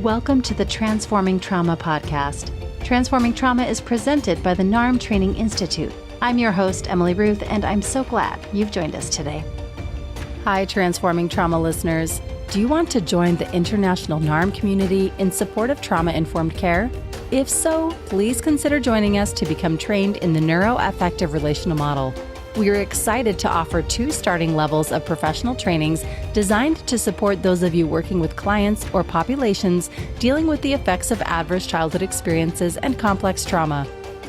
Welcome to the Transforming Trauma podcast. Transforming Trauma is presented by the NARM Training Institute. I'm your host, Emily Ruth, and I'm so glad you've joined us today. Hi, Transforming Trauma listeners. Do you want to join the international NARM community in support of trauma-informed care? If so, please consider joining us to become trained in the neuroaffective relational model. We are excited to offer 2 starting levels of professional trainings designed to support those of you working with clients or populations dealing with the effects of adverse childhood experiences and complex trauma.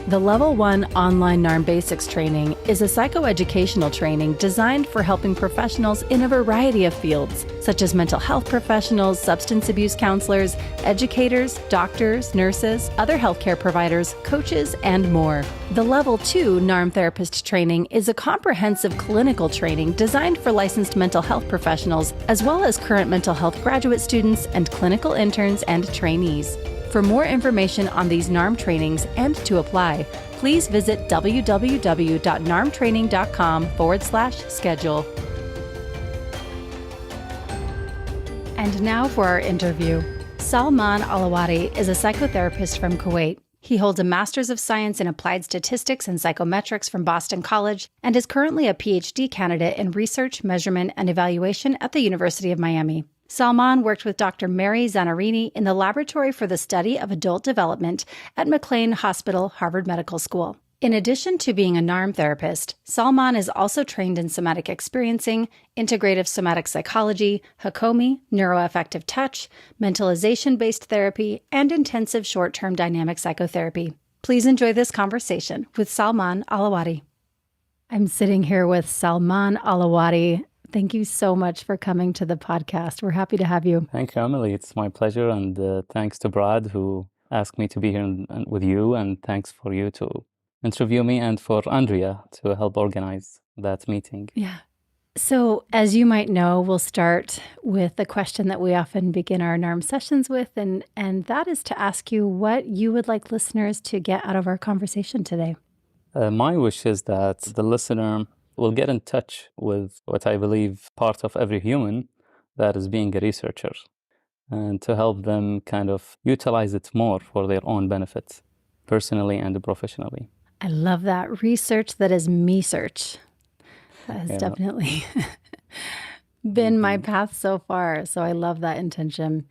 The Level 1 online NARM Basics training is a psychoeducational training designed for helping professionals in a variety of fields, such as mental health professionals, substance abuse counselors, educators, doctors, nurses, other healthcare providers, coaches, and more. The Level 2 NARM Therapist training is a comprehensive clinical training designed for licensed mental health professionals, as well as current mental health graduate students and clinical interns and trainees. For more information on these NARM trainings and to apply, please visit www.narmtraining.com/schedule. And now for our interview. Salman Alawadi is a psychotherapist from Kuwait. He holds a Master's of Science in Applied Statistics and Psychometrics from Boston College and is currently a Ph.D. candidate in Research, Measurement, and Evaluation at the University of Miami. Salman worked with Dr. Mary Zanarini in the Laboratory for the Study of Adult Development at McLean Hospital, Harvard Medical School. In addition to being a NARM therapist, Salman is also trained in somatic experiencing, integrative somatic psychology, Hakomi, neuroaffective touch, mentalization-based therapy, and intensive short-term dynamic psychotherapy. Please enjoy this conversation with Salman Alawadi. I'm sitting here with Salman Alawadi. Thank you so much for coming to the podcast. We're happy to have you. Thank you, Emily. It's my pleasure. And thanks to Brad, who asked me to be here with you. And thanks for you to interview me and for Andrea to help organize that meeting. Yeah. So as you might know, we'll start with the question that we often begin our NARM sessions with. And that is to ask you what you would like listeners to get out of our conversation today. My wish is that the listener will get in touch with what I believe part of every human, that is being a researcher, and to help them kind of utilize it more for their own benefit, personally and professionally. I love that. Research that is me-search. That has definitely been my path so far. So I love that intention.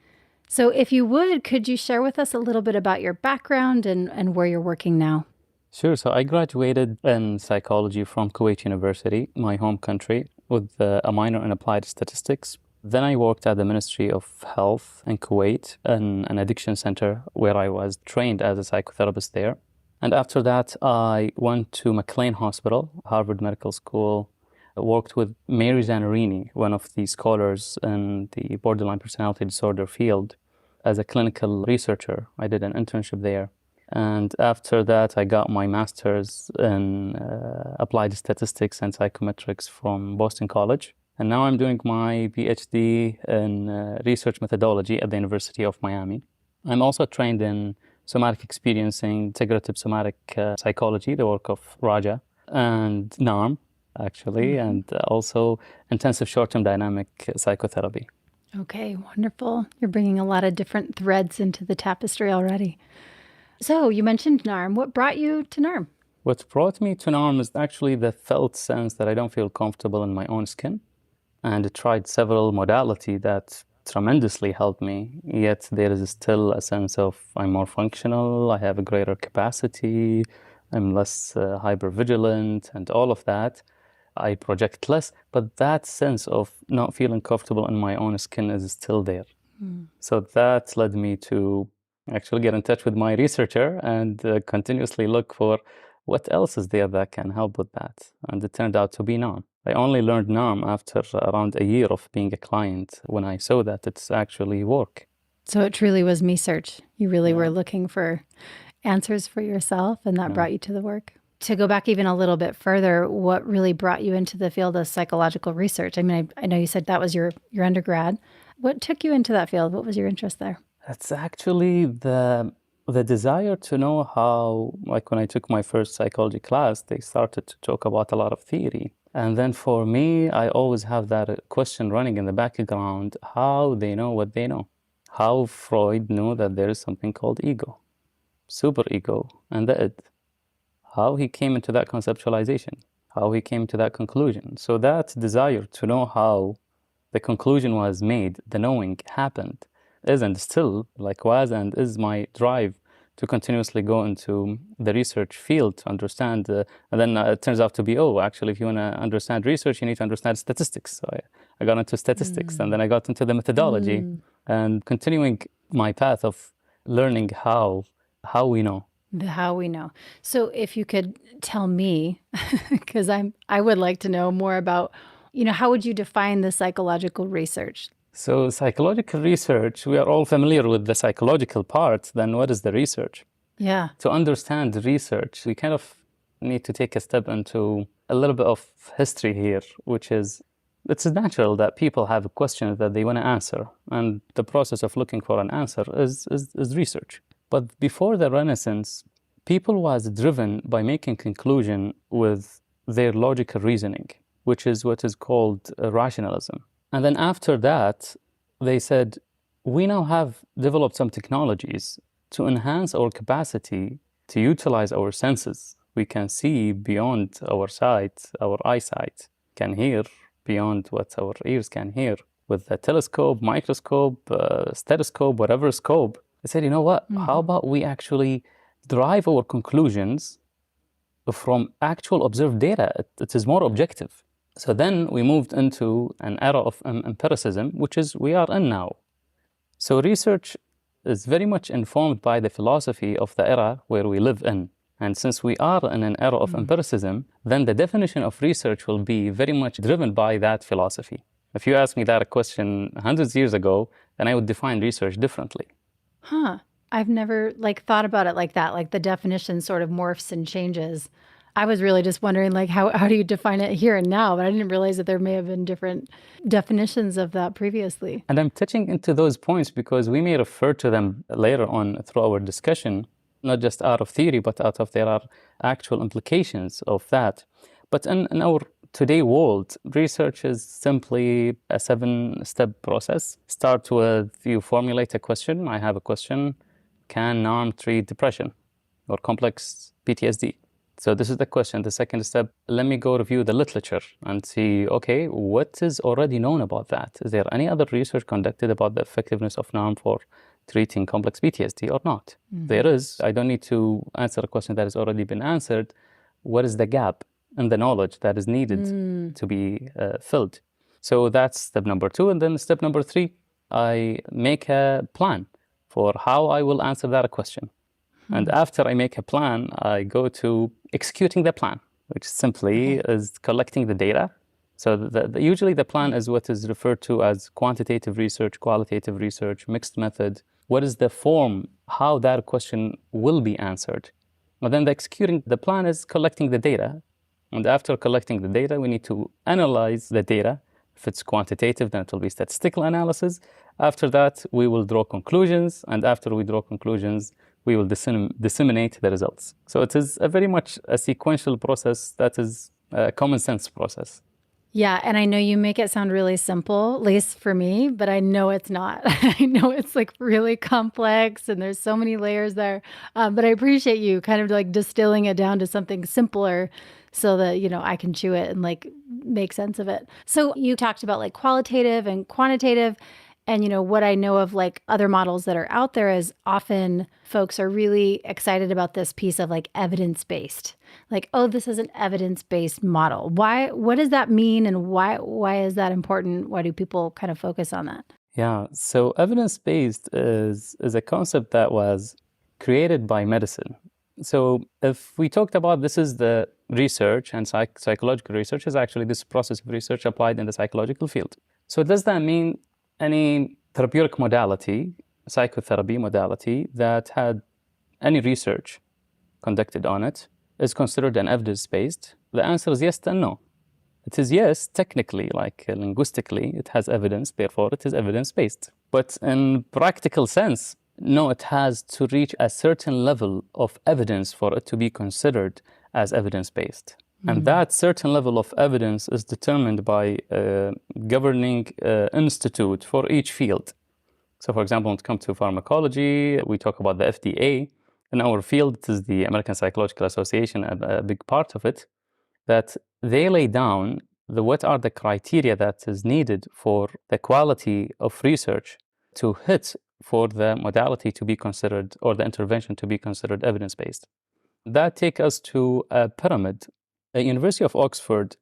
So if you would, could you share with us a little bit about your background and where you're working now? Sure. So I graduated in psychology from Kuwait University, my home country, with a minor in applied statistics. Then I worked at the Ministry of Health in Kuwait in an addiction center where I was trained as a psychotherapist there. And after that, I went to McLean Hospital, Harvard Medical School, worked with Mary Zanarini, one of the scholars in the borderline personality disorder field, as a clinical researcher. I did an internship there. And after that, I got my master's in applied statistics and psychometrics from Boston College. And now I'm doing my Ph.D. in research methodology at the University of Miami. I'm also trained in somatic experiencing, integrative somatic psychology, the work of Raja, and NARM, actually, and also intensive short-term dynamic psychotherapy. Okay, wonderful. You're bringing a lot of different threads into the tapestry already. So you mentioned NARM. What brought you to NARM? What brought me to NARM is actually the felt sense that I don't feel comfortable in my own skin. And I tried several modalities that tremendously helped me, yet there is still a sense of I'm more functional, I have a greater capacity, I'm less hypervigilant, and all of that. I project less, but that sense of not feeling comfortable in my own skin is still there. So that led me to actually get in touch with my researcher and continuously look for what else is there that can help with that. And it turned out to be NARM. I only learned NARM after around a year of being a client when I saw that it's actually work. So it truly was me-search. You really were looking for answers for yourself, and that brought you to the work. To go back even a little bit further, what really brought you into the field of psychological research? I mean, I know you said that was your undergrad. What took you into that field? What was your interest there? It's actually the desire to know how, like when I took my first psychology class, they started to talk about a lot of theory. And then for me, I always have that question running in the background, how they know what they know. how Freud knew that there is something called ego, superego, and the id. How he came into that conceptualization, how he came to that conclusion. So that desire to know how the conclusion was made, the knowing happened, is and still like was and is my drive to continuously go into the research field to understand. And then it turns out to be, oh, actually, if you want to understand research, you need to understand statistics. So I got into statistics, and then I got into the methodology and continuing my path of learning how we know. The how we know. So if you could tell me, because I would like to know more about, how would you define the psychological research? So psychological research, we are all familiar with the psychological part. Then what is the research? Yeah. To understand the research, we kind of need to take a step into a little bit of history here, which is, it's natural that people have a question that they want to answer. And the process of looking for an answer is research. But before the Renaissance, people was driven by making conclusion with their logical reasoning, which is what is called rationalism. And then after that, they said, we now have developed some technologies to enhance our capacity to utilize our senses. We can see beyond our sight, our eyesight, can hear beyond what our ears can hear. With a telescope, microscope, stethoscope, whatever scope, they said, you know what, how about we actually derive our conclusions from actual observed data? It is more objective. So then we moved into an era of empiricism, which is we are in now. So research is very much informed by the philosophy of the era where we live in. And since we are in an era of empiricism, then the definition of research will be very much driven by that philosophy. If you asked me that a question hundreds of years ago, then I would define research differently. Huh. I've never thought about it like that. Like the definition sort of morphs and changes. I was really just wondering, how do you define it here and now? But I didn't realize that there may have been different definitions of that previously. And I'm touching into those points because we may refer to them later on through our discussion, not just out of theory, but out of there are actual implications of that. But in our today world, research is simply a 7-step process. Start with you formulate a question. I have a question. Can NARM treat depression or complex PTSD? So this is the question. The second step, let me go review the literature and see, okay, what is already known about that? Is there any other research conducted about the effectiveness of NARM for treating complex PTSD or not? There is. I don't need to answer a question that has already been answered. What is the gap in the knowledge that is needed to be filled? So that's step number 2. And then step number 3, I make a plan for how I will answer that question. And after I make a plan, I go to executing the plan, which simply is collecting the data. So usually the plan is what is referred to as quantitative research, qualitative research, mixed method. What is the form, how that question will be answered? And then the executing the plan is collecting the data. And after collecting the data, we need to analyze the data. If it's quantitative, then it will be statistical analysis. After that, we will draw conclusions. And after we draw conclusions, we will disseminate the results. So it is very much a sequential process that is a common sense process. Yeah, and I know you make it sound really simple, at least for me, but I know it's not. I know it's really complex and there's so many layers there. But I appreciate you kind of distilling it down to something simpler so that, I can chew it and make sense of it. So you talked about qualitative and quantitative. And, what I know of other models that are out there is often folks are really excited about this piece of evidence-based. Oh, this is an evidence-based model. What does that mean? And why is that important? Why do people kind of focus on that? Yeah, so evidence-based is a concept that was created by medicine. So if we talked about this is the research and psychological research is actually this process of research applied in the psychological field. So does that mean any therapeutic modality, psychotherapy modality that had any research conducted on it is considered an evidence-based? The answer is yes and no. It is yes, technically, linguistically, it has evidence, therefore it is evidence-based. But in practical sense, no, it has to reach a certain level of evidence for it to be considered as evidence-based. And that certain level of evidence is determined by a governing institute for each field. So for example, when it comes to pharmacology, we talk about the FDA. In our field, it is the American Psychological Association, a big part of it, that they lay down what are the criteria that is needed for the quality of research to hit for the modality to be considered or the intervention to be considered evidence-based. That takes us to a pyramid. The University of Oxford,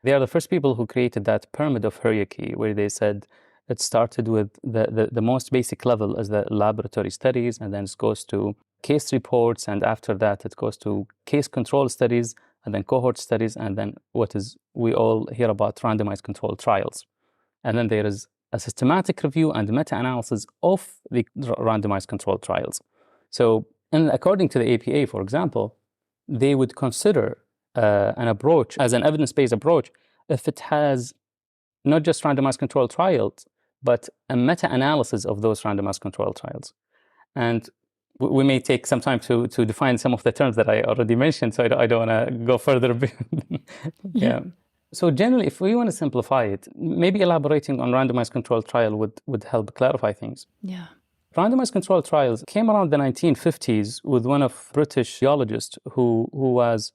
they are the first people who created that pyramid of hierarchy, where they said it started with the most basic level as the laboratory studies, and then it goes to case reports, and after that it goes to case control studies, and then cohort studies, and then what is we all hear about randomized controlled trials. And then there is a systematic review and meta-analysis of the randomized controlled trials. So, and according to the APA, for example, they would consider an approach as an evidence-based approach if it has not just randomized controlled trials, but a meta-analysis of those randomized controlled trials. And we may take some time to define some of the terms that I already mentioned, so I don't want to go further. Yeah. So generally, if we want to simplify it, maybe elaborating on randomized controlled trial would help clarify things. Yeah. Randomized controlled trials came around the 1950s with one of British geologists who was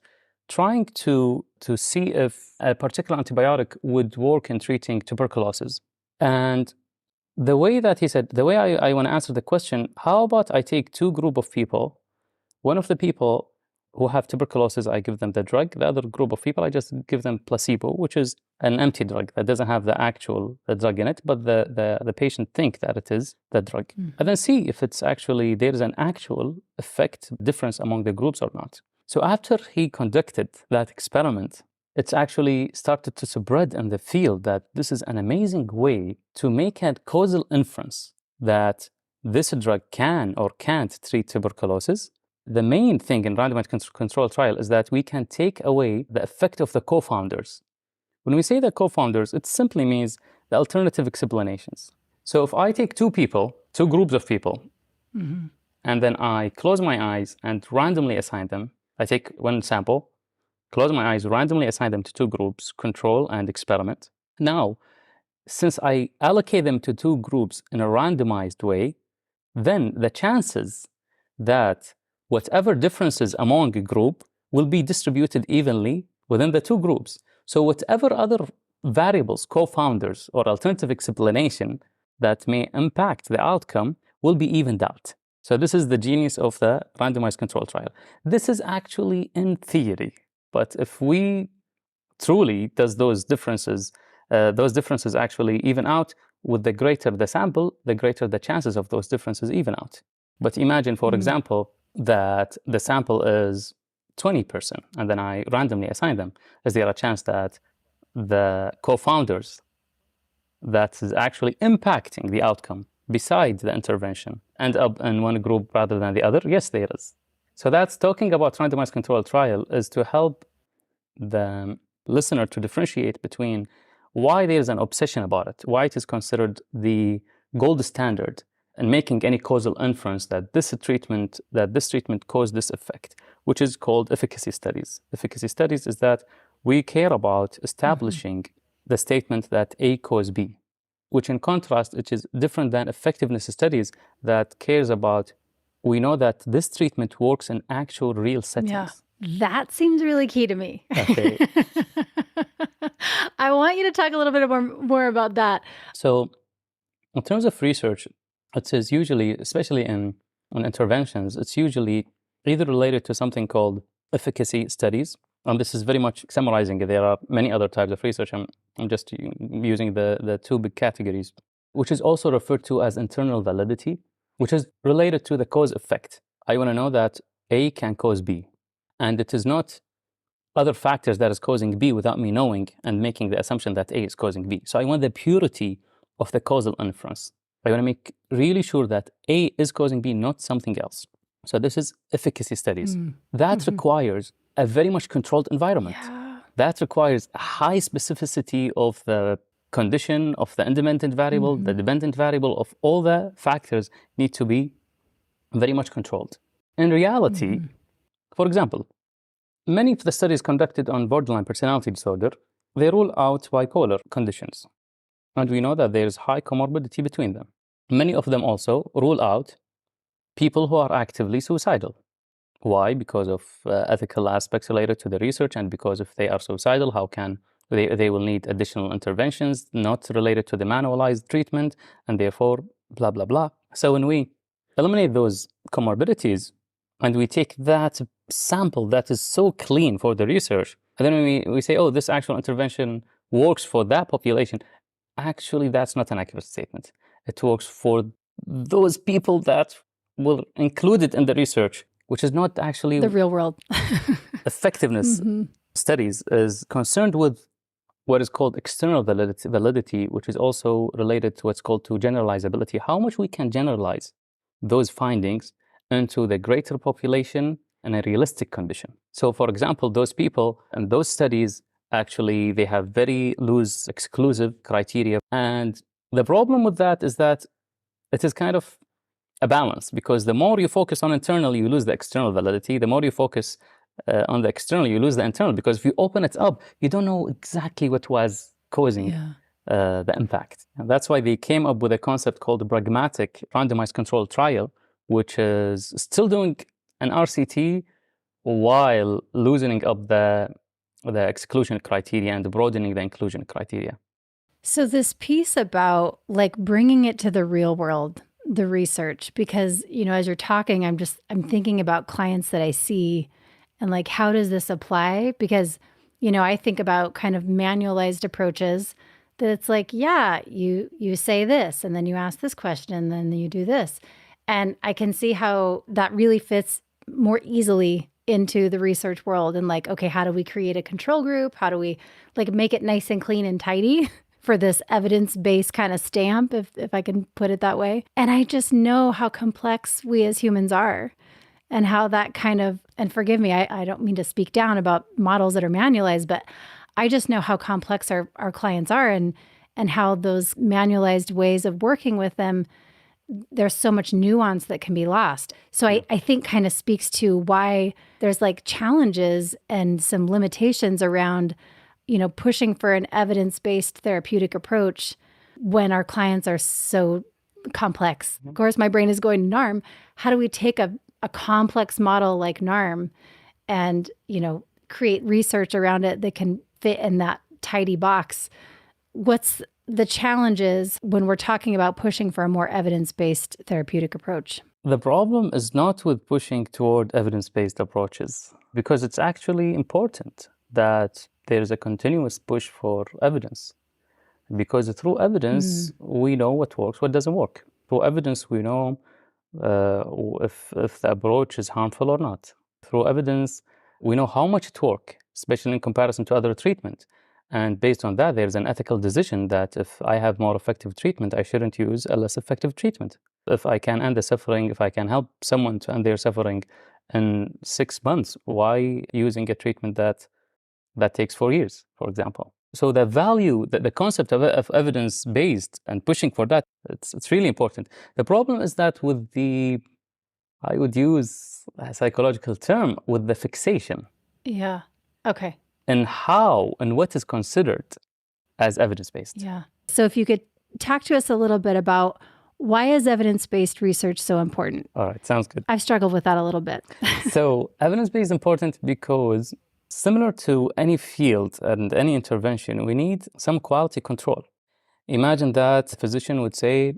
trying to see if a particular antibiotic would work in treating tuberculosis. And the way that he said, the way I want to answer the question, how about I take two groups of people, one of the people who have tuberculosis, I give them the drug, the other group of people, I just give them placebo, which is an empty drug that doesn't have the drug in it, but the patient think that it is the drug. And then see if it's actually, there is an actual effect difference among the groups or not. So after he conducted that experiment, it's actually started to spread in the field that this is an amazing way to make a causal inference that this drug can or can't treat tuberculosis. The main thing in randomized control trial is that we can take away the effect of the co-founders. When we say the co-founders, it simply means the alternative explanations. So if I take two groups of people, and then I close my eyes and randomly assign them, I take one sample, close my eyes, randomly assign them to two groups, control and experiment. Now, since I allocate them to two groups in a randomized way, then the chances that whatever differences among a group will be distributed evenly within the two groups. So whatever other variables, co-founders, or alternative explanation that may impact the outcome will be evened out. So this is the genius of the randomized control trial. This is actually in theory. But if we truly does those differences actually even out, with the greater the sample, the greater the chances of those differences even out. But imagine, for example, that the sample is 20%, and then I randomly assign them. Is there a chance that the co-founders that is actually impacting the outcome besides the intervention end up in one group rather than the other? Yes, there is. So that's talking about randomized controlled trial is to help the listener to differentiate between why there's an obsession about it, why it is considered the gold standard in making any causal inference that this treatment caused this effect, which is called efficacy studies. Efficacy studies is that we care about establishing the statement that A caused B, which in contrast, it is different than effectiveness studies that cares about, we know that this treatment works in actual real settings. Yeah, that seems really key to me. Okay. I want you to talk a little bit more about that. So in terms of research, it is usually, especially on interventions, it's usually either related to something called efficacy studies. And this is very much summarizing it. There are many other types of research. I'm just using the two big categories, which is also referred to as internal validity, which is related to the cause effect. I want to know that A can cause B, and it is not other factors that is causing B without me knowing and making the assumption that A is causing B. So I want the purity of the causal inference. I want to make really sure that A is causing B, not something else. So this is efficacy studies. That requires a very much controlled environment. Yeah. That requires a high specificity of the condition, of the independent variable, the dependent variable, of all the factors need to be very much controlled. In reality, for example, many of the studies conducted on borderline personality disorder, they rule out bipolar conditions. And we know that there is high comorbidity between them. Many of them also rule out people who are actively suicidal. Why? Because of ethical aspects related to the research, and because if they are suicidal, how can they will need additional interventions not related to the manualized treatment, and therefore blah blah blah. So when we eliminate those comorbidities and we take that sample that is so clean for the research, and then we say, oh, this actual intervention works for that population, actually that's not an accurate statement. It works for those people that were included in the research, which is not actually the real world. effectiveness. Studies is concerned with what is called external validity, which is also related to what's called to generalizability, how much we can generalize those findings into the greater population in a realistic condition. So for example, those people and those studies, actually, they have very loose exclusive criteria. And the problem with that is that it is kind of a balance, because the more you focus on internal, you lose the external validity. The more you focus on the external, you lose the internal, because if you open it up, you don't know exactly what was causing the impact. And that's why they came up with a concept called the pragmatic randomized controlled trial, which is still doing an RCT while loosening up the exclusion criteria and broadening the inclusion criteria. So this piece about like bringing it to the real world, the research, because, you know, as you're talking, I'm thinking about clients that I see and like, how does this apply? Because, you know, I think about kind of manualized approaches that it's like, yeah, you say this and then you ask this question and then you do this. And I can see how that really fits more easily into the research world. And like, okay, how do we create a control group? How do we like make it nice and clean and tidy for this evidence-based kind of stamp, if I can put it that way? And I just know how complex we as humans are, and how that kind of, and forgive me, I don't mean to speak down about models that are manualized, but I just know how complex our clients are, and how those manualized ways of working with them, there's so much nuance that can be lost. So I think kind of speaks to why there's like challenges and some limitations around, you know, pushing for an evidence-based therapeutic approach when our clients are so complex. Of course, my brain is going to NARM. How do we take a complex model like NARM and, you know, create research around it that can fit in that tidy box? What's the challenges when we're talking about pushing for a more evidence-based therapeutic approach? The problem is not with pushing toward evidence-based approaches, because it's actually important that there's a continuous push for evidence. Because through evidence, we know what works, what doesn't work. Through evidence, we know if the approach is harmful or not. Through evidence, we know how much it works, especially in comparison to other treatment. And based on that, there's an ethical decision that if I have more effective treatment, I shouldn't use a less effective treatment. If I can end the suffering, if I can help someone to end their suffering in 6 months, why using a treatment that takes 4 years, for example? So the value, the concept of evidence-based and pushing for that, it's really important. The problem is that with I would use a psychological term, with the fixation. Yeah. Okay. And how and what is considered as evidence-based. Yeah. So if you could talk to us a little bit about why is evidence-based research so important? All right, sounds good. I've struggled with that a little bit. So evidence-based is important because similar to any field and any intervention, we need some quality control. Imagine that a physician would say,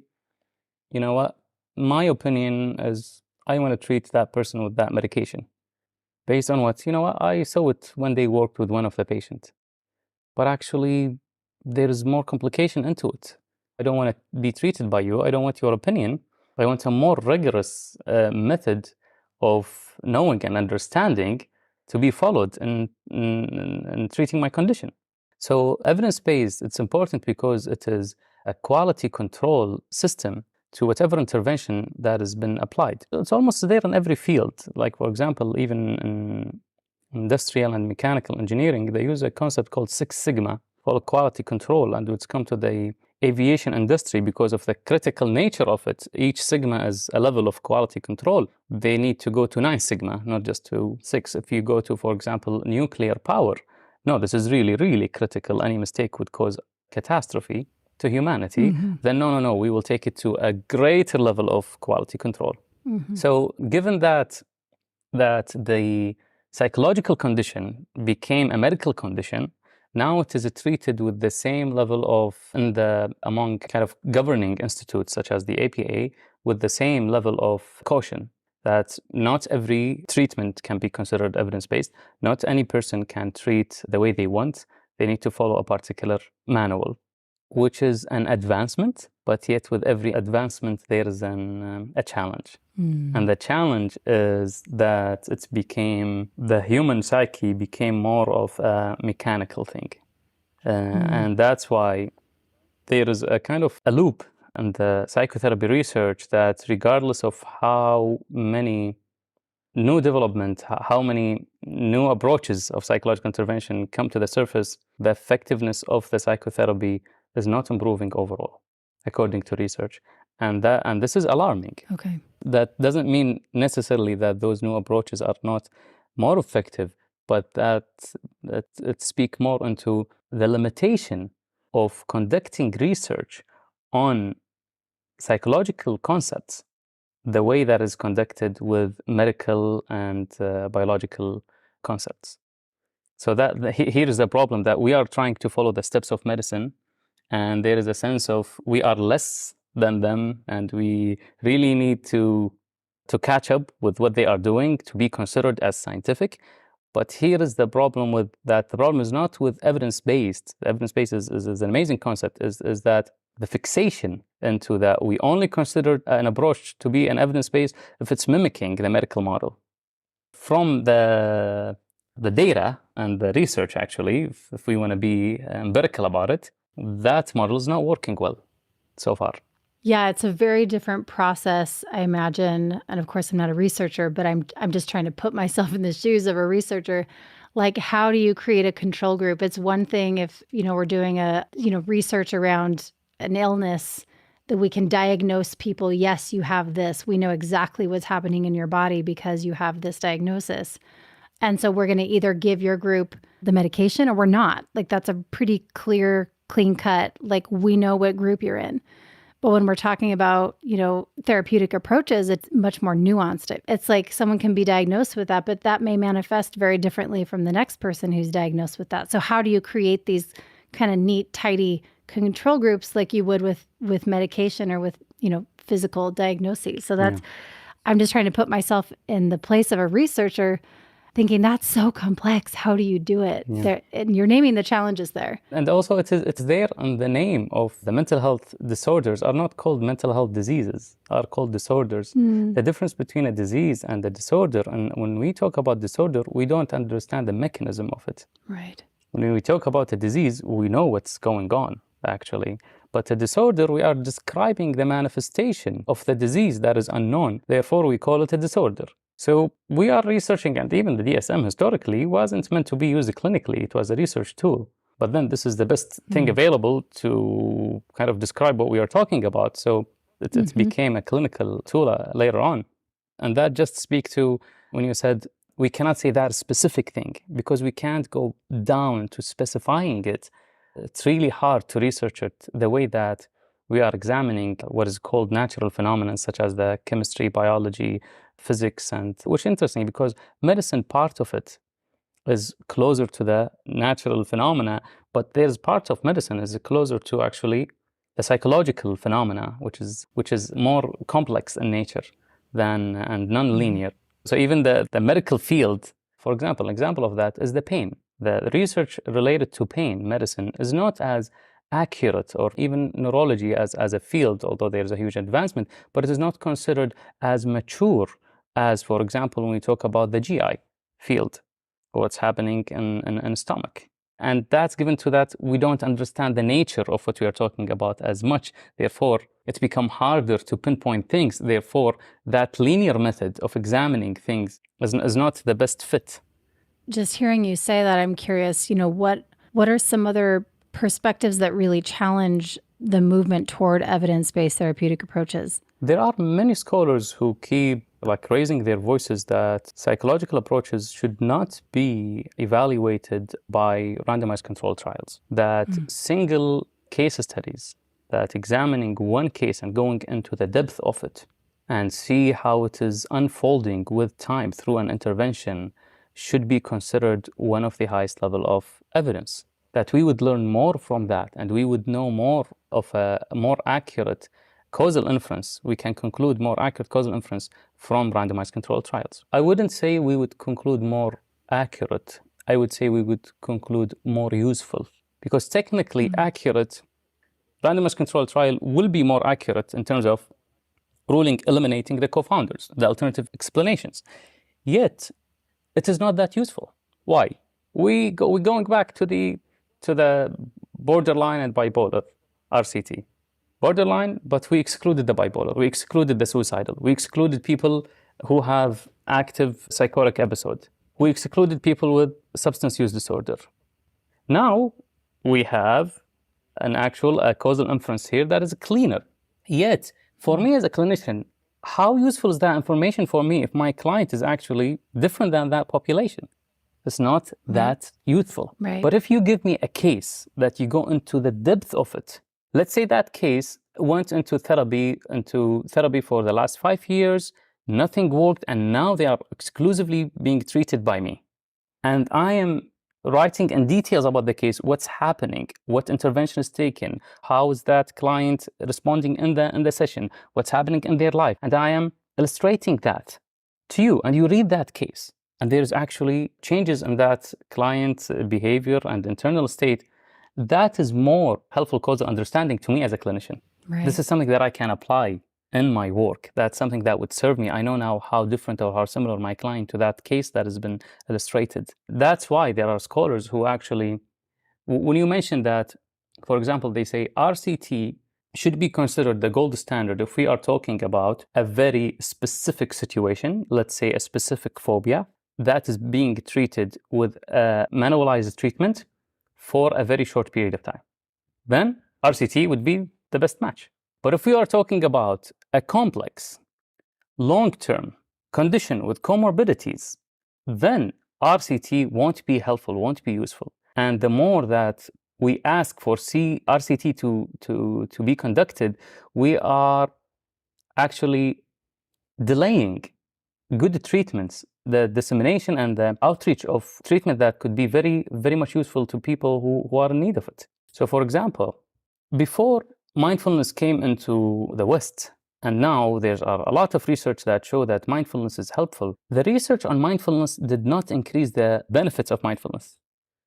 you know what, my opinion is I want to treat that person with that medication. Based on what, you know what, I saw it when they worked with one of the patients. But actually, there's more complication into it. I don't want to be treated by you. I don't want your opinion. I want a more rigorous method of knowing and understanding to be followed in treating my condition. So evidence-based, it's important because it is a quality control system to whatever intervention that has been applied. It's almost there in every field. Like, for example, even in industrial and mechanical engineering, they use a concept called Six Sigma for quality control. And it's come to the aviation industry because of the critical nature of it. Each Sigma is a level of quality control. They need to go to 9 Sigma, not just to 6. If you go to, for example, nuclear power, no, this is really, really critical. Any mistake would cause catastrophe. to humanity, then no, we will take it to a greater level of quality control. So given that the psychological condition became a medical condition, now it is treated with the same level of, among kind of governing institutes such as the APA, with the same level of caution, that not every treatment can be considered evidence-based. Not any person can treat the way they want. They need to follow a particular manual, which is an advancement, but yet with every advancement there is a challenge. And the challenge is that the human psyche became more of a mechanical thing. And that's why there is a kind of a loop in the psychotherapy research that regardless of how many new development, how many new approaches of psychological intervention come to the surface, the effectiveness of the psychotherapy is not improving overall, according to research. And this is alarming. Okay. That doesn't mean necessarily that those new approaches are not more effective, but that it speaks more into the limitation of conducting research on psychological concepts the way that is conducted with medical and biological concepts. So here is the problem, that we are trying to follow the steps of medicine, and there is a sense of we are less than them, and we really need to catch up with what they are doing to be considered as scientific. But here is the problem with that. The problem is not with evidence-based. Evidence-based is an amazing concept, is that the fixation into that we only consider an approach to be an evidence-based if it's mimicking the medical model. From the data and the research, actually, if we want to be empirical about it, that model is not working well so far. Yeah, it's a very different process, I imagine. And of course, I'm not a researcher, but I'm just trying to put myself in the shoes of a researcher. Like, how do you create a control group? It's one thing if, we're doing research around an illness that we can diagnose people. Yes, you have this. We know exactly what's happening in your body because you have this diagnosis. And so we're going to either give your group the medication or we're not. Like, that's a pretty clear, clean cut. Like, we know what group you're in. But when we're talking about, therapeutic approaches, it's much more nuanced. It's like someone can be diagnosed with that, but that may manifest very differently from the next person who's diagnosed with that. So how do you create these kind of neat, tidy control groups like you would with medication or with, physical diagnoses? So that's, I'm just trying to put myself in the place of a researcher thinking that's so complex. How do you do it? Yeah. And you're naming the challenges there. And also it's there in the name of the mental health disorders are not called mental health diseases, are called disorders. The difference between a disease and a disorder, and when we talk about disorder, we don't understand the mechanism of it. Right. When we talk about a disease, we know what's going on, actually. But a disorder, we are describing the manifestation of the disease that is unknown. Therefore, we call it a disorder. So we are researching, and even the DSM historically wasn't meant to be used clinically. It was a research tool. But then this is the best thing available to kind of describe what we are talking about. So it became a clinical tool later on. And that just speaks to when you said, we cannot say that specific thing because we can't go down to specifying it. It's really hard to research it the way that we are examining what is called natural phenomena, such as the chemistry, biology, physics, and which is interesting because medicine, part of it is closer to the natural phenomena, but there's part of medicine is closer to actually the psychological phenomena, which is more complex in nature than and non-linear. So even the medical field, for example, an example of that is the pain. The research related to pain medicine is not as accurate, or even neurology as a field, although there is a huge advancement, but it is not considered as mature as, for example, when we talk about the GI field, what's happening in the stomach. And that's given to that, we don't understand the nature of what we are talking about as much. Therefore, it's become harder to pinpoint things. Therefore, that linear method of examining things is not the best fit. Just hearing you say that, I'm curious, what are some other perspectives that really challenge the movement toward evidence-based therapeutic approaches? There are many scholars who keep raising their voices that psychological approaches should not be evaluated by randomized controlled trials, that single case studies that examining one case and going into the depth of it and see how it is unfolding with time through an intervention should be considered one of the highest level of evidence. That we would learn more from that and we would know more of a more accurate causal inference. We can conclude more accurate causal inference from randomized controlled trials. I wouldn't say we would conclude more accurate. I would say we would conclude more useful, because technically accurate randomized controlled trial will be more accurate in terms of ruling eliminating the co-founders, the alternative explanations. Yet, it is not that useful. Why? We're going back to the borderline and bipolar RCT. Borderline, but we excluded the bipolar, we excluded the suicidal, we excluded people who have active psychotic episode, we excluded people with substance use disorder. Now we have an actual causal inference here that is cleaner. Yet, for me as a clinician, how useful is that information for me if my client is actually different than that population? It's not that useful. Right. But if you give me a case that you go into the depth of it, let's say that case went into therapy for the last 5 years, nothing worked, and now they are exclusively being treated by me. And I am writing in details about the case, what's happening, what intervention is taken, how is that client responding in the session, what's happening in their life. And I am illustrating that to you, and you read that case. And there's actually changes in that client's behavior and internal state. That is more helpful causal understanding to me as a clinician. Right. This is something that I can apply in my work. That's something that would serve me. I know now how different or how similar my client to that case that has been illustrated. That's why there are scholars who actually, when you mention that, for example, they say RCT should be considered the gold standard if we are talking about a very specific situation, let's say a specific phobia, that is being treated with a manualized treatment for a very short period of time. Then RCT would be the best match. But if we are talking about a complex, long-term condition with comorbidities, then RCT won't be helpful, won't be useful. And the more that we ask for RCT to be conducted, we are actually delaying good treatments, the dissemination and the outreach of treatment that could be very, very much useful to people who are in need of it. So for example, before mindfulness came into the West, and now there are a lot of research that show that mindfulness is helpful, the research on mindfulness did not increase the benefits of mindfulness.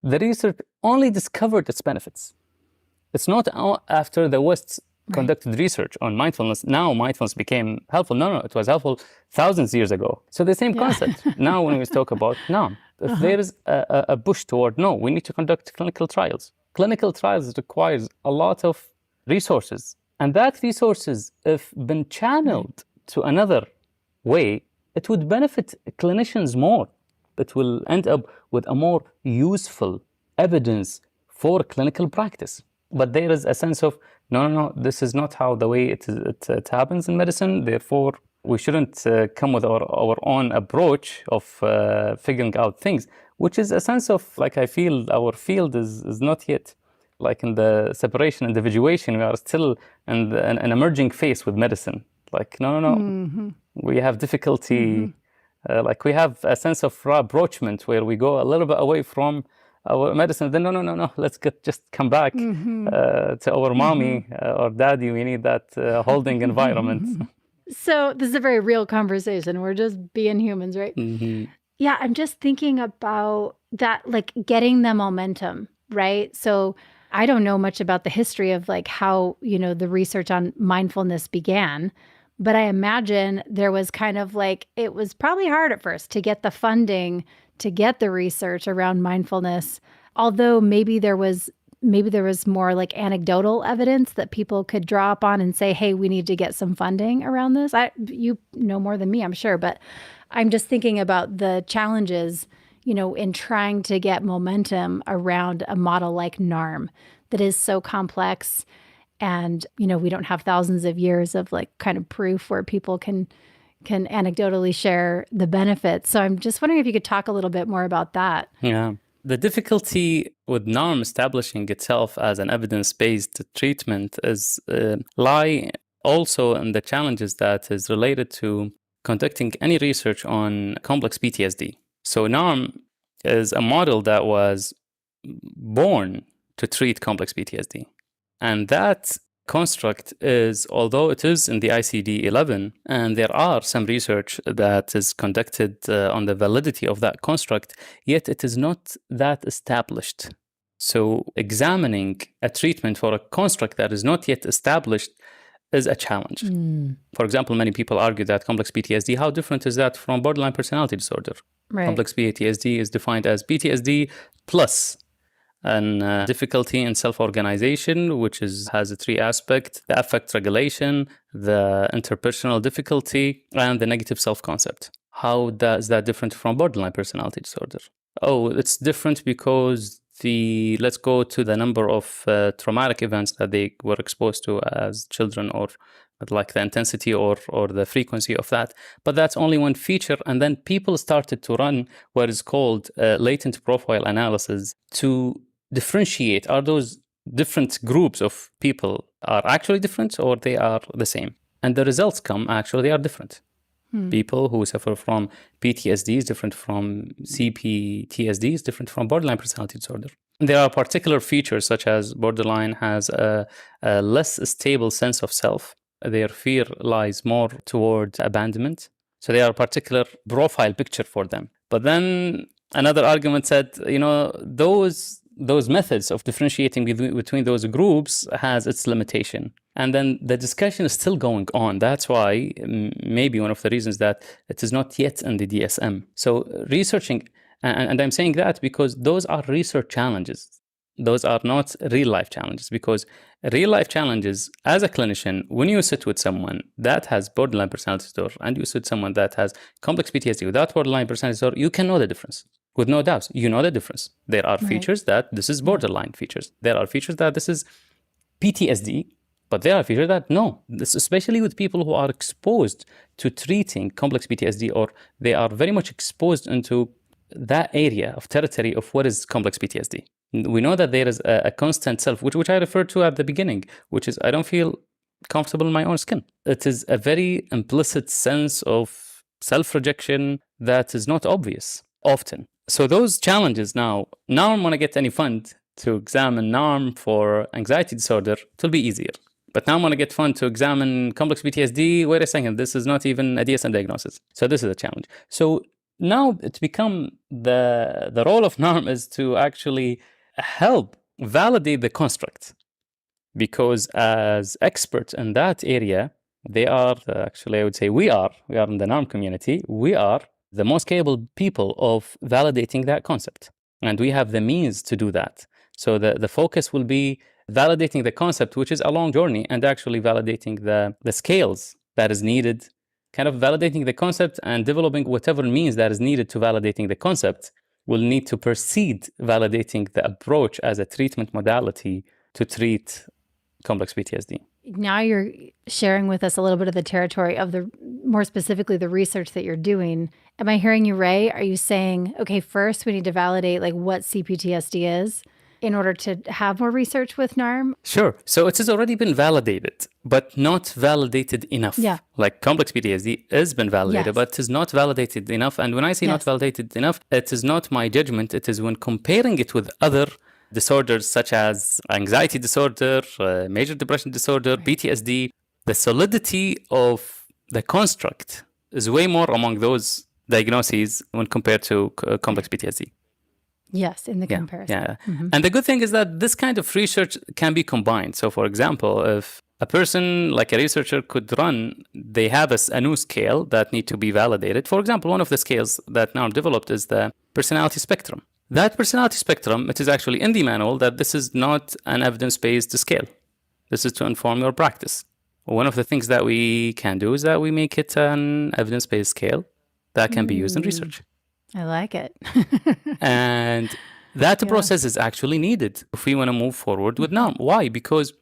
The research only discovered its benefits. It's not after the West conducted research on mindfulness, now mindfulness became helpful. No, it was helpful thousands of years ago. So the same concept. Now when we talk about NARM, if there is a push toward, no, we need to conduct clinical trials. Clinical trials requires a lot of resources. And that resources, if been channeled to another way, it would benefit clinicians more. It will end up with a more useful evidence for clinical practice. But there is a sense of, no, this is not how the way it happens in medicine. Therefore, we shouldn't come with our own approach of figuring out things, which is a sense of, like, I feel our field is not yet, like in the separation, individuation, we are still in an emerging phase with medicine. Like, no, we have difficulty, like we have a sense of rapprochement where we go a little bit away from our medicine, then no, let's just come back to our mommy or daddy. We need that holding environment. So this is a very real conversation. We're just being humans, right? Yeah, I'm just thinking about that, like getting the momentum, right? So I don't know much about the history of like how, the research on mindfulness began, but I imagine there was kind of like, it was probably hard at first to get the funding to get the research around mindfulness, although maybe there was more like anecdotal evidence that people could draw upon and say, hey, we need to get some funding around this. You know more than me, I'm sure, but I'm just thinking about the challenges, in trying to get momentum around a model like NARM that is so complex. And, we don't have thousands of years of like kind of proof where people can anecdotally share the benefits. So I'm just wondering if you could talk a little bit more about that. Yeah. The difficulty with NARM establishing itself as an evidence-based treatment is lie also in the challenges that is related to conducting any research on complex PTSD. So NARM is a model that was born to treat complex PTSD. And that construct is, although it is in the ICD-11, and there are some research that is conducted on the validity of that construct, yet it is not that established. So examining a treatment for a construct that is not yet established is a challenge. For example, many people argue that complex PTSD, how different is that from borderline personality disorder? Right. Complex PTSD is defined as PTSD plus and difficulty in self-organization, which has a three aspect: the affect regulation, the interpersonal difficulty, and the negative self-concept. How is that different from borderline personality disorder? Oh, it's different because let's go to the number of traumatic events that they were exposed to as children, or like the intensity or the frequency of that. But that's only one feature. And then people started to run what is called latent profile analysis to differentiate, are those different groups of people are actually different or they are the same? And the results actually they are different. People who suffer from PTSD is different from CPTSD, is different from borderline personality disorder. There are particular features such as borderline has a less stable sense of self. Their fear lies more toward abandonment. So they are a particular profile picture for them. But then another argument said, those methods of differentiating between those groups has its limitation. And then the discussion is still going on. That's why maybe one of the reasons that it is not yet in the DSM. So researching, and I'm saying that because those are research challenges. Those are not real life challenges, because real life challenges as a clinician, when you sit with someone that has borderline personality disorder and you sit with someone that has complex PTSD without borderline personality disorder, you can know the difference. With no doubts, you know the difference. There are features that this is borderline features. There are features that this is PTSD, but there are features that no. This, especially with people who are exposed to treating complex PTSD, or they are very much exposed into that area of territory of what is complex PTSD. We know that there is a constant self, which I referred to at the beginning, which is I don't feel comfortable in my own skin. It is a very implicit sense of self-rejection that is not obvious often. So those challenges now NARM want to get any fund to examine NARM for anxiety disorder, it will be easier. But now I want to get fund to examine complex PTSD. Wait a second, this is not even a DSM diagnosis. So this is a challenge. So now it's become the role of NARM is to actually help validate the construct. Because as experts in that area, they are, actually I would say we are in the NARM community, we are the most capable people of validating that concept. And we have the means to do that. So the focus will be validating the concept, which is a long journey, and actually validating the scales that is needed, kind of validating the concept and developing whatever means that is needed to validating the concept. Will need to proceed validating the approach as a treatment modality to treat complex PTSD. Now you're sharing with us a little bit of the territory of more specifically the research that you're doing. Am I hearing you right? Are you saying, okay, first we need to validate like what CPTSD is in order to have more research with NARM? Sure. So it has already been validated, but not validated enough. Yeah. Like complex PTSD has been validated, Yes. but it is not validated enough. And when I say not Yes. validated enough, it is not my judgment. It is when comparing it with other disorders such as anxiety disorder, major depression disorder, PTSD, the solidity of the construct is way more among those diagnoses when compared to complex PTSD. Yes, in the comparison. Yeah. And the good thing is that this kind of research can be combined. So for example, if a person like a researcher could run, they have a new scale that need to be validated. For example, one of the scales that NARM developed is the personality spectrum. That personality spectrum, it is actually in the manual that this is not an evidence-based scale. This is to inform your practice. One of the things that we can do is that we make it an evidence-based scale that can be used in research. I like it. And that process is actually needed if we want to move forward with NARM. Why? Because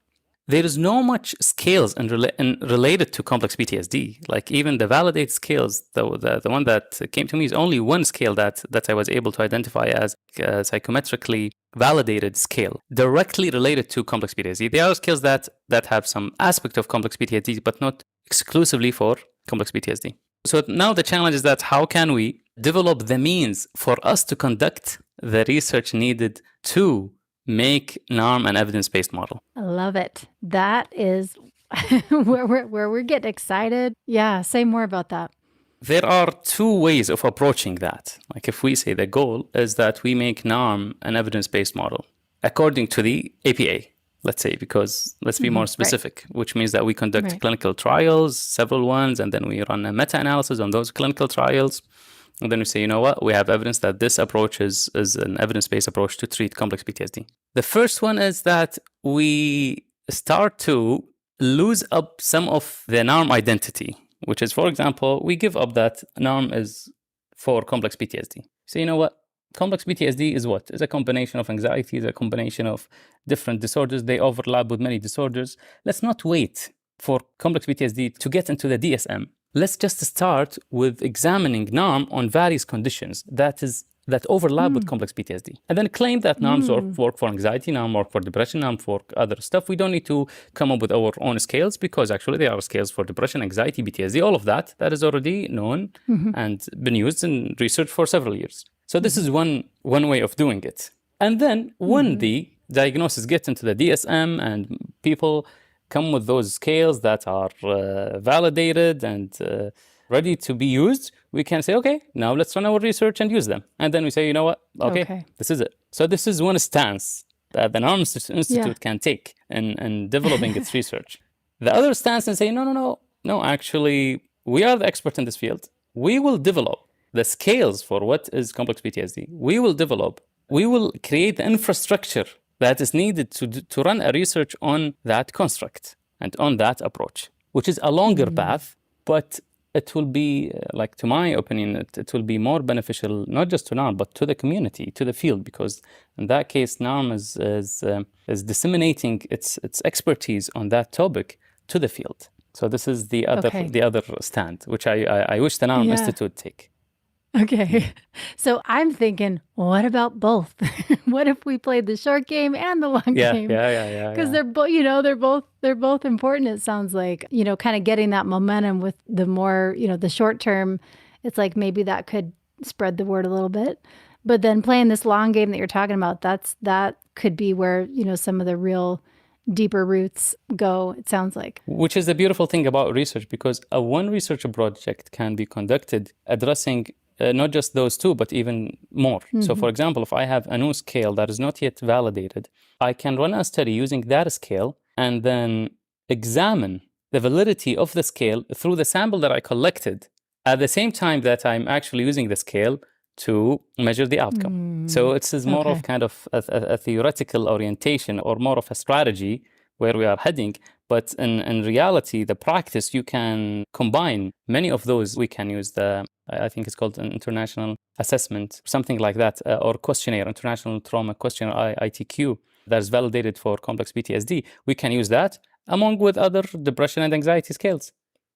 there is no much scales and related to complex PTSD. Like even the validated scales, the one that came to me is only one scale that I was able to identify as a psychometrically validated scale directly related to complex PTSD. There are scales that have some aspect of complex PTSD, but not exclusively for complex PTSD. So now the challenge is that how can we develop the means for us to conduct the research needed to make NARM an evidence-based model? I love it. That is where we're getting excited. Yeah, say more about that. There are two ways of approaching that. Like if we say the goal is that we make NARM an evidence-based model according to the APA, let's say, because let's be more specific, which means that we conduct clinical trials, several ones, and then we run a meta-analysis on those clinical trials. And then we say, you know what, we have evidence that this approach is an evidence-based approach to treat complex PTSD. The first one is that we start to lose up some of the NARM identity, which is, for example, we give up that NARM is for complex PTSD. So you know what, complex PTSD is what? It's a combination of anxiety, it's a combination of different disorders. They overlap with many disorders. Let's not wait for complex PTSD to get into the DSM. Let's just start with examining NARM on various conditions that overlap with complex PTSD. And then claim that NARMs work for anxiety, NARM work for depression, NARM for other stuff. We don't need to come up with our own scales because actually there are scales for depression, anxiety, PTSD, all of that is already known and been used in research for several years. So this is one way of doing it. And then when the diagnosis gets into the DSM and people come with those scales that are validated and ready to be used, we can say, okay, now let's run our research and use them. And then we say, you know what, okay. This is it. So this is one stance that the NARM Institute can take in developing its research. The other stance is say, no, actually, we are the expert in this field. We will develop the scales for what is complex PTSD. We will create the infrastructure that is needed to run a research on that construct and on that approach, which is a longer path, but it will be, to my opinion, it will be more beneficial, not just to NARM, but to the community, to the field, because in that case, NARM is disseminating its expertise on that topic to the field. So this is the other stand, which I wish the NARM Institute take. Okay. So I'm thinking, what about both? What if we played the short game and the long game? Yeah. Because they're both important. It sounds like, kind of getting that momentum with the more, the short term, it's like maybe that could spread the word a little bit. But then playing this long game that you're talking about, that could be where, some of the real deeper roots go, it sounds like. Which is the beautiful thing about research, because one research project can be conducted addressing not just those two, but even more. So for example, if I have a new scale that is not yet validated, I can run a study using that scale and then examine the validity of the scale through the sample that I collected at the same time that I'm actually using the scale to measure the outcome. So it's more of kind of a theoretical orientation or more of a strategy where we are heading. But in reality, the practice, you can combine many of those. We can use I think it's called an international assessment, something like that, or questionnaire, international trauma questionnaire, ITQ, that is validated for complex PTSD. We can use that along with other depression and anxiety scales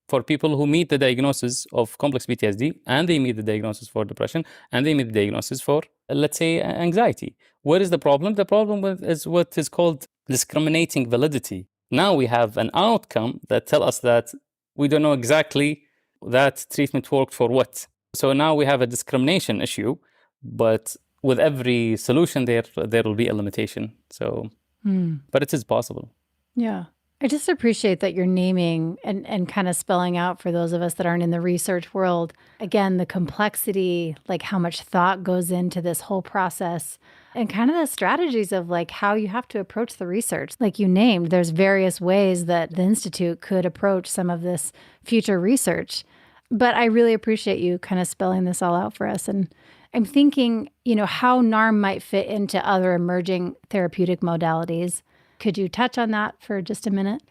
for people who meet the diagnosis of complex PTSD, and they meet the diagnosis for depression, and they meet the diagnosis for, let's say, anxiety. What is the problem? The problem is what is called discriminating validity. Now we have an outcome that tell us that we don't know exactly that treatment worked for what. So now we have a discrimination issue, but with every solution there will be a limitation. So, but it is possible. Yeah. I just appreciate that you're naming and kind of spelling out for those of us that aren't in the research world, again, the complexity, like how much thought goes into this whole process, and kind of the strategies of like how you have to approach the research. Like you named, there's various ways that the Institute could approach some of this future research. But I really appreciate you kind of spelling this all out for us. And I'm thinking, how NARM might fit into other emerging therapeutic modalities. Could you touch on that for just a minute?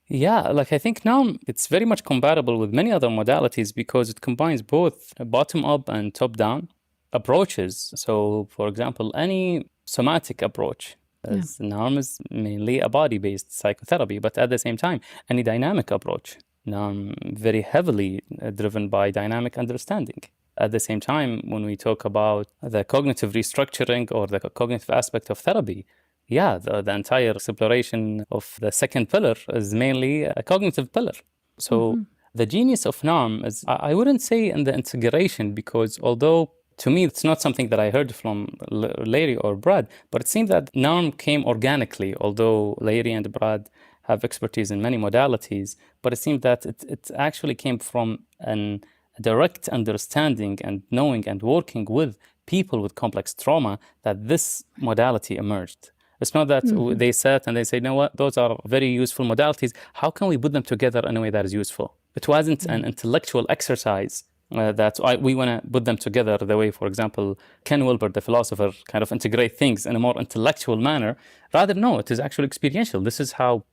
Yeah, I think now it's very much compatible with many other modalities because it combines both bottom-up and top-down approaches. So, for example, any somatic approach as NARM is mainly a body-based psychotherapy, but at the same time, any dynamic approach. NARM very heavily driven by dynamic understanding. At the same time, when we talk about the cognitive restructuring or the cognitive aspect of therapy, the entire exploration of the second pillar is mainly a cognitive pillar. So the genius of NARM is, I wouldn't say in the integration, because although to me, it's not something that I heard from Larry or Brad, but it seemed that NARM came organically, although Larry and Brad have expertise in many modalities, but it seemed that it actually came from a direct understanding and knowing and working with people with complex trauma that this modality emerged. It's not that they sat and they say, you know what, those are very useful modalities. How can we put them together in a way that is useful? It wasn't an intellectual exercise we want to put them together the way, for example, Ken Wilber, the philosopher, kind of integrate things in a more intellectual manner. Rather, no, it is actually experiential. This is how,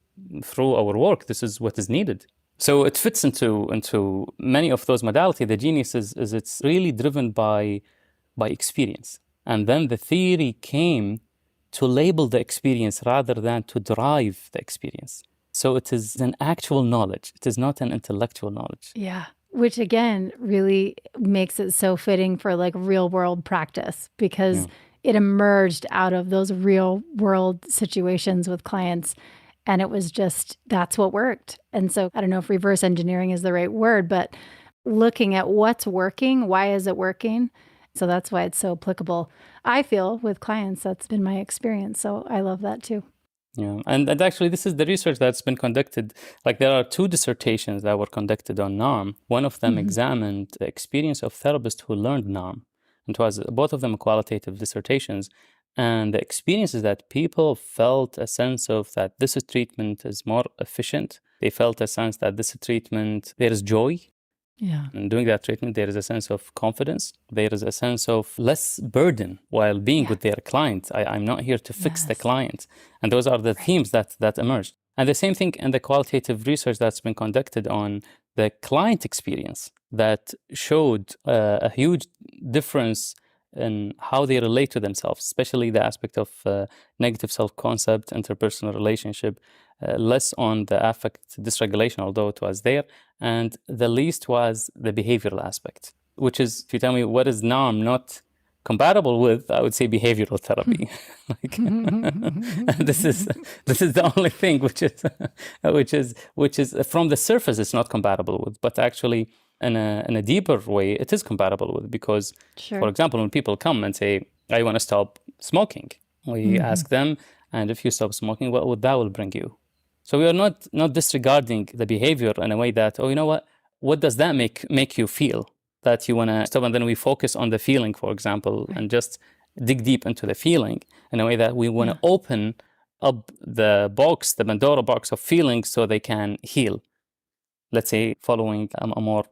through our work, this is what is needed. So it fits into many of those modalities. The genius is it's really driven by experience. And then the theory came to label the experience rather than to drive the experience. So it is an actual knowledge. It is not an intellectual knowledge. Yeah. Which again, really makes it so fitting for like real world practice, because it emerged out of those real world situations with clients. And it was just, that's what worked. And so I don't know if reverse engineering is the right word, but looking at what's working, why is it working? So that's why it's so applicable. I feel with clients, that's been my experience. So I love that too. Yeah, and actually this is the research that's been conducted. Like there are 2 dissertations that were conducted on NARM. One of them examined the experience of therapists who learned NARM. It was both of them qualitative dissertations. And the experience is that people felt a sense of that this treatment is more efficient. They felt a sense that this treatment, there is joy. Yeah. In doing that treatment, there is a sense of confidence. There is a sense of less burden while being with their client. I'm not here to fix the client. And those are the themes that emerged. And the same thing in the qualitative research that's been conducted on the client experience that showed a huge difference in how they relate to themselves, especially the aspect of negative self-concept, interpersonal relationship, less on the affect dysregulation, although it was there, and the least was the behavioral aspect, which is, if you tell me what is NARM not compatible with, I would say behavioral therapy. This is the only thing which is from the surface it's not compatible with, but actually in a deeper way it is compatible with, because for example, when people come and say, I want to stop smoking, we ask them, and if you stop smoking, what would that will bring you? So we are not disregarding the behavior in a way that, oh, you know what does that make you feel that you want to stop? And then we focus on the feeling, for example, and just dig deep into the feeling in a way that we want to open up the box, the Pandora box of feelings, so they can heal. Let's say following a more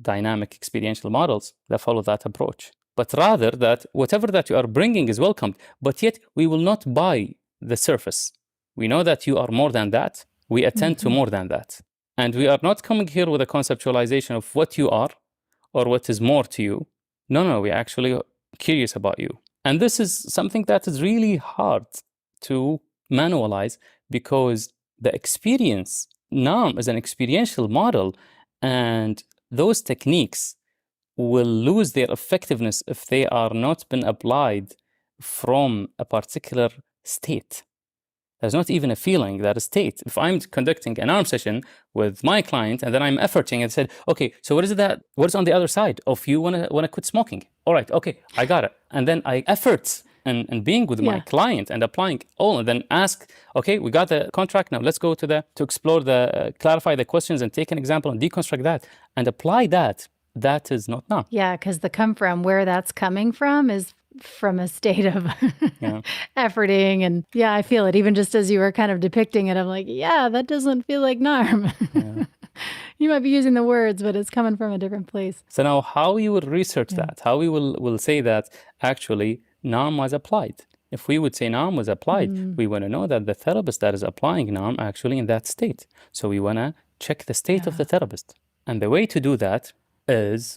dynamic experiential models that follow that approach. But rather that whatever that you are bringing is welcomed, but yet we will not buy the surface. We know that you are more than that. We attend to more than that. And we are not coming here with a conceptualization of what you are or what is more to you. No, we're actually curious about you. And this is something that is really hard to manualize, because the experience, NARM is an experiential model, and those techniques will lose their effectiveness if they are not been applied from a particular state. There's not even a feeling, that is state. If I'm conducting an NARM session with my client and then I'm efforting and said, okay, so what is on the other side of you want to quit smoking? All right, okay, I got it. And then I effort and being with my client and applying all, and then ask, okay, we got the contract, now let's go to explore clarify the questions and take an example and deconstruct that and apply that. That is not NARM. Yeah, because where that's coming from is from a state of efforting. And I feel it. Even just as you were kind of depicting it, I'm like, that doesn't feel like NARM. You might be using the words, but it's coming from a different place. So now how we will research that, how we will say that actually NARM was applied. If we would say NARM was applied, we want to know that the therapist that is applying NARM actually in that state. So we want to check the state of the therapist. And the way to do that is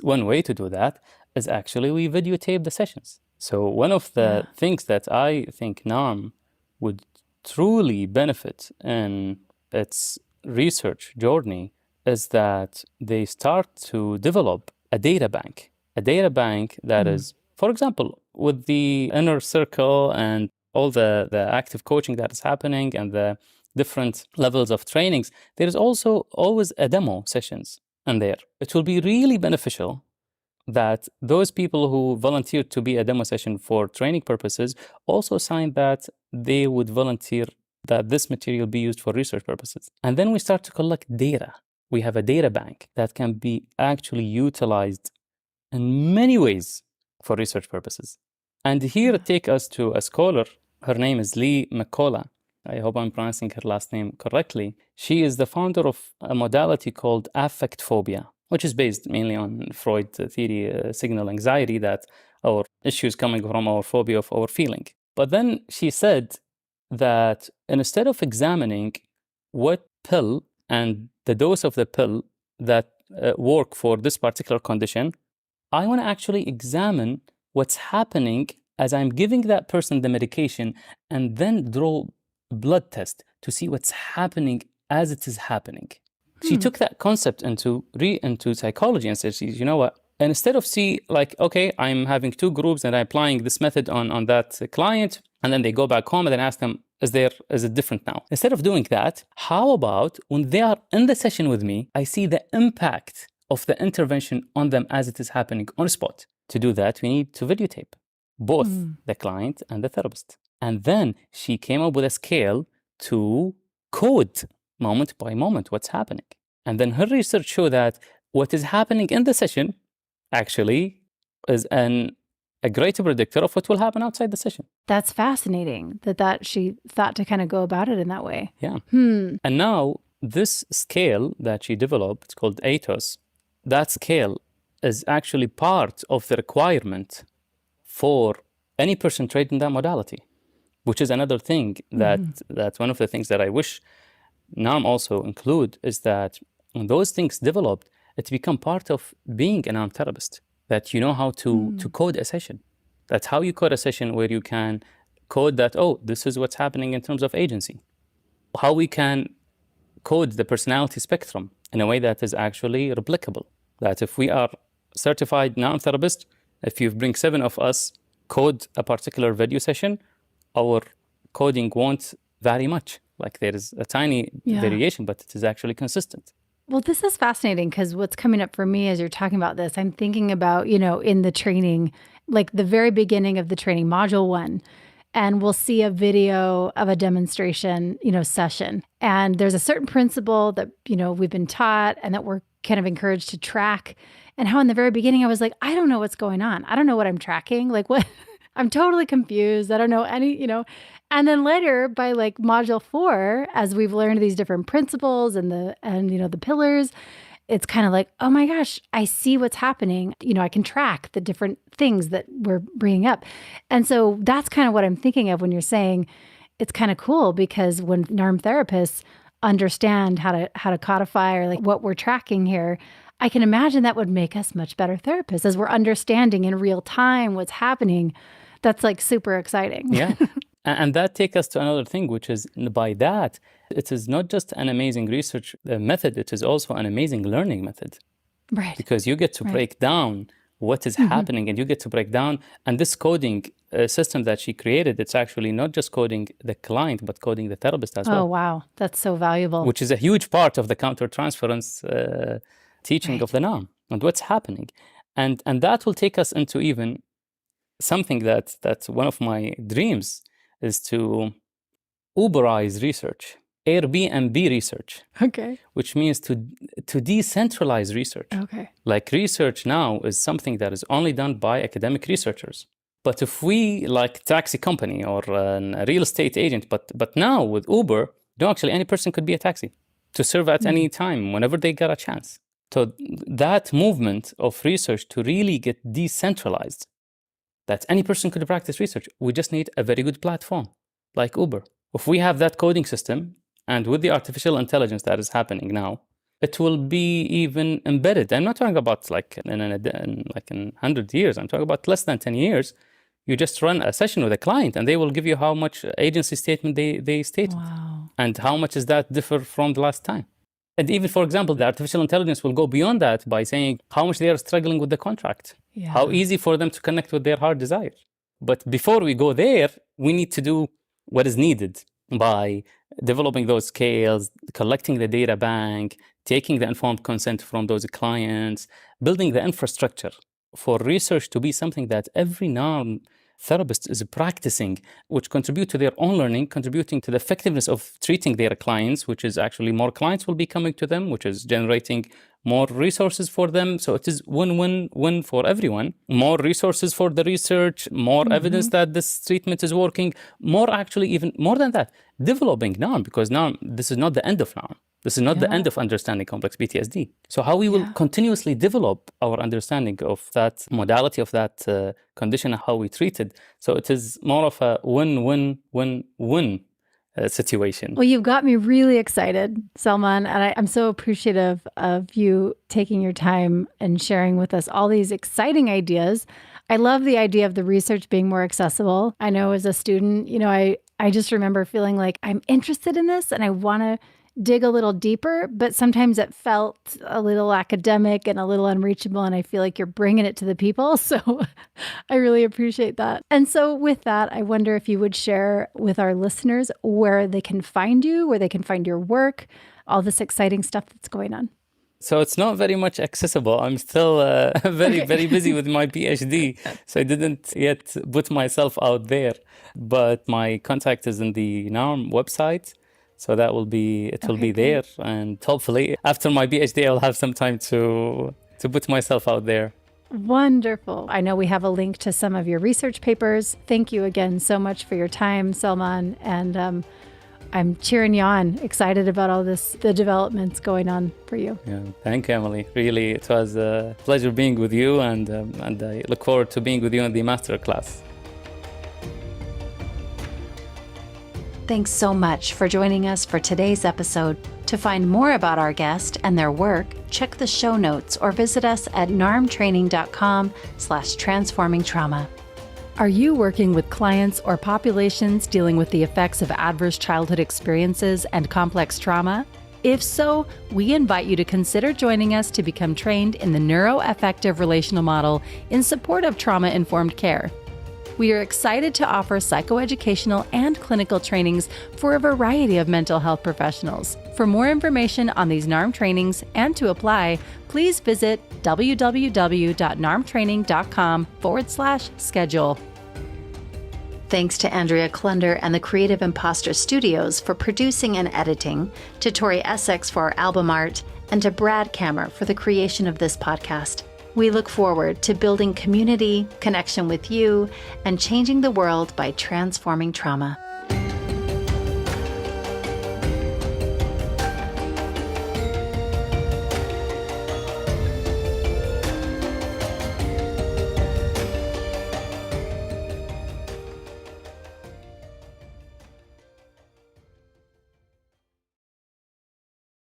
actually we videotape the sessions. So one of the things that I think NARM would truly benefit in its research journey is that they start to develop a data bank that is, for example, with the inner circle and all the active coaching that is happening and the different levels of trainings, there is also always a demo sessions in there. It will be really beneficial that those people who volunteered to be a demo session for training purposes also signed that they would volunteer that this material be used for research purposes. And then we start to collect data. We have a data bank that can be actually utilized in many ways for research purposes. And here take us to a scholar. Her name is Lee McCullough. I hope I'm pronouncing her last name correctly. She is the founder of a modality called affect phobia, which is based mainly on Freud theory, signal anxiety, that our issues coming from our phobia of our feeling. But then she said that instead of examining what pill and the dose of the pill that work for this particular condition, I want to actually examine what's happening as I'm giving that person the medication and then draw a blood test to see what's happening as it is happening. She took that concept into psychology and said, you know what? And instead of okay, I'm having two groups and I'm applying this method on that client, and then they go back home and then ask them, is it different now? Instead of doing that, how about when they are in the session with me, I see the impact of the intervention on them as it is happening on spot. To do that, we need to videotape both the client and the therapist. And then she came up with a scale to code moment by moment what's happening. And then her research showed that what is happening in the session actually is a greater predictor of what will happen outside the session. That's fascinating that she thought to kind of go about it in that way. Yeah. And now this scale that she developed, it's called ATOS, that scale is actually part of the requirement for any person trained in that modality, which is another thing that's one of the things that I wish NARM also include, is that when those things developed, it's become part of being an NARM therapist, that you know how to code a session. That's how you code a session, where you can code that, this is what's happening in terms of agency. How we can code the personality spectrum in a way that is actually replicable. That if we are certified NARM therapists, if you bring 7 of us code a particular video session, our coding won't vary much. Like there is a tiny variation, but it is actually consistent. Well, this is fascinating because what's coming up for me as you're talking about this, I'm thinking about, in the training, like the very beginning of the training, module 1, and we'll see a video of a demonstration, session. And there's a certain principle that, we've been taught and that we're kind of encouraged to track. And how in the very beginning, I was like, I don't know what's going on. I don't know what I'm tracking. Like what, I'm totally confused. I don't know any, And then later by like module 4, as we've learned these different principles and the pillars, it's kind of like, oh my gosh, I see what's happening. I can track the different things that we're bringing up. And so that's kind of what I'm thinking of when you're saying it's kind of cool, because when NARM therapists understand how to codify or like what we're tracking here, I can imagine that would make us much better therapists as we're understanding in real time what's happening. That's like super exciting. Yeah. And that takes us to another thing, which is by that, it is not just an amazing research method, it is also an amazing learning method. Right. Because you get to break down what is happening, and you get to break down, and this coding system that she created, it's actually not just coding the client, but coding the therapist as well. Oh, wow. That's so valuable. Which is a huge part of the countertransference teaching of the NARM and what's happening. And that will take us into even something that's one of my dreams, is to Uberize research, Airbnb research. Okay. Which means to decentralize research. Okay. Like research now is something that is only done by academic researchers. But if we, like taxi company or a real estate agent, but now with Uber, actually any person could be a taxi to serve at any time, whenever they get a chance. So that movement of research to really get decentralized, that any person could practice research. We just need a very good platform like Uber. If we have that coding system, and with the artificial intelligence that is happening now, it will be even embedded. I'm not talking about like in 100 years. I'm talking about less than 10 years. You just run a session with a client and they will give you how much agency statement they stated. Wow. And how much does that differ from the last time. And even, for example, the artificial intelligence will go beyond that by saying how much they are struggling with the contract, how easy for them to connect with their heart desire. But before we go there, we need to do what is needed by developing those scales, collecting the data bank, taking the informed consent from those clients, building the infrastructure for research to be something that every NARM therapist is practicing, which contribute to their own learning, contributing to the effectiveness of treating their clients, which is actually more clients will be coming to them, which is generating more resources for them. So it is win-win-win for everyone. More resources for the research, more evidence that this treatment is working, more actually, even more than that, developing NARM, because NARM, this is not the end of NARM. This is not the end of understanding complex PTSD. So how we will continuously develop our understanding of that modality, of that condition, and how we treat it. So it is more of a win-win-win-win situation. Well, you've got me really excited, Salman, and I'm so appreciative of you taking your time and sharing with us all these exciting ideas. I love the idea of the research being more accessible. I know as a student, I just remember feeling like I'm interested in this and I want to dig a little deeper, but sometimes it felt a little academic and a little unreachable, and I feel like you're bringing it to the people. So I really appreciate that. And so with that, I wonder if you would share with our listeners where they can find you, where they can find your work, all this exciting stuff that's going on. So it's not very much accessible. I'm still very busy with my Ph.D. So I didn't yet put myself out there. But my contact is in the NARM website. So that will be, it will be there. And hopefully after my Ph.D, I'll have some time to put myself out there. Wonderful. I know we have a link to some of your research papers. Thank you again so much for your time, Salman. And I'm cheering you on, excited about all the developments going on for you. Yeah, thank you, Emily. Really, it was a pleasure being with you, and I look forward to being with you in the master class. Thanks so much for joining us for today's episode. To find more about our guest and their work, check the show notes or visit us at narmtraining.com/transformingtrauma. Are you working with clients or populations dealing with the effects of adverse childhood experiences and complex trauma? If so, we invite you to consider joining us to become trained in the neuroaffective relational model in support of trauma-informed care. We are excited to offer psychoeducational and clinical trainings for a variety of mental health professionals. For more information on these NARM trainings and to apply, please visit www.narmtraining.com/schedule. Thanks to Andrea Klunder and the Creative Imposter Studios for producing and editing, to Tori Essex for our album art, and to Brad Kammer for the creation of this podcast. We look forward to building community, connection with you, and changing the world by transforming trauma.